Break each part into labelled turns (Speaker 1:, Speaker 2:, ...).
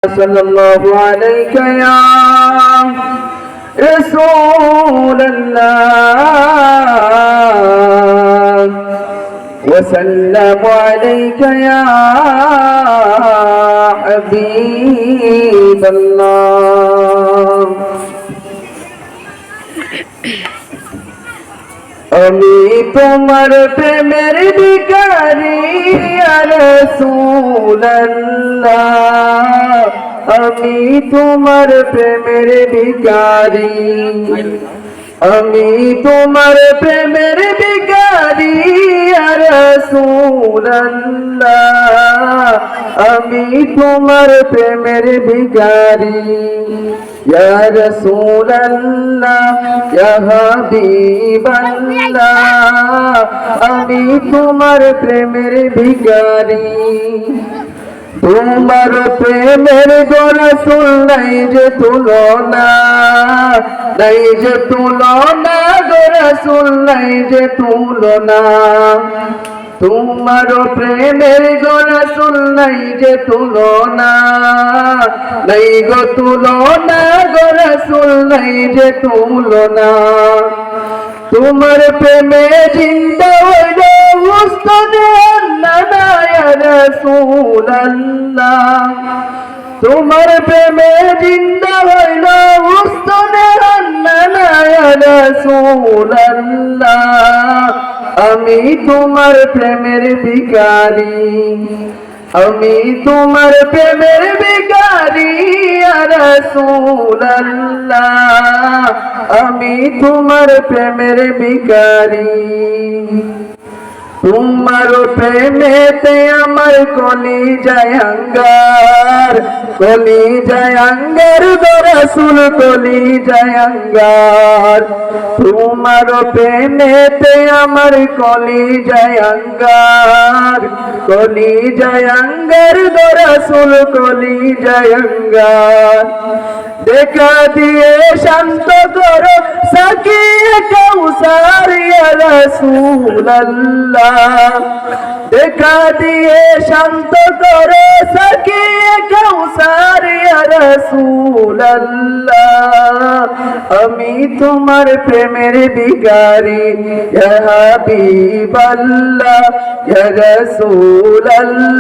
Speaker 1: صلى الله عليك يا رسول الله وسلم عليك يا حبيب الله আমি তোমার প্রেমের ভিখারি ইয়া রাসূলুল্লাহ আমি তোমার প্রেমের ভিখারি আমি তোমার প্রেমের ভিখারি ইয়া রাসূলুল্লাহ আমি তোমার প্রেমের ভিখারি ইয়া রাসূলুল্লাহ ইয়া হাবিবাল্লাহ আমি তোমার প্রেমের ভিখারি তোমার প্রেমের গো রাসূল নাই যে তুলনা নাই যে তুলনা গো রাসূল নাই যে তুলনা তোমার প্রেমের গো রাসূল নাই যে তুলনা নাই গো তুলনা গো রাসূল নাই যে তুলনা তোমার প্রেমে জিন্দা হইল উস্তাদে আল্লাহ ইয়া রাসূলুল্লাহ তোমার প্রেমে জিন্দা হইল উস্তাদে আল্লাহ ইয়া রাসূলুল্লাহ আমি তোমার প্রেমের ভিখারি আমি তোমার প্রেমের ভিখারি ইয়া রাসূলুল্লাহ আমি তোমার প্রেমের ভিখারি তোমার প্রেমেতে আমার কলিজায় আঙ্গার গো রাসূল কলিজায় আঙ্গার তোমার প্রেমেতে আমার কলিজায় আঙ্গার গো রাসূল কলিজায় আঙ্গার দেখা দিয়ে শান্ত করো সাকিয়ে কাউসার ইয়া রাসূলুল্লাহ দেখা দিয়ে শান্ত করো সাকিয়ে কাউসার ইয়া রাসূলুল্লাহ আমি তোমার প্রেমের ভিখারি ইয়া হাবিবাল্লাহ ইয়া রাসূলুল্লাহ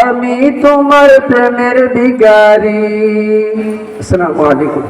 Speaker 1: আমি তোমার প্রেমের ভিখারি। আসসালামু আলাইকুম।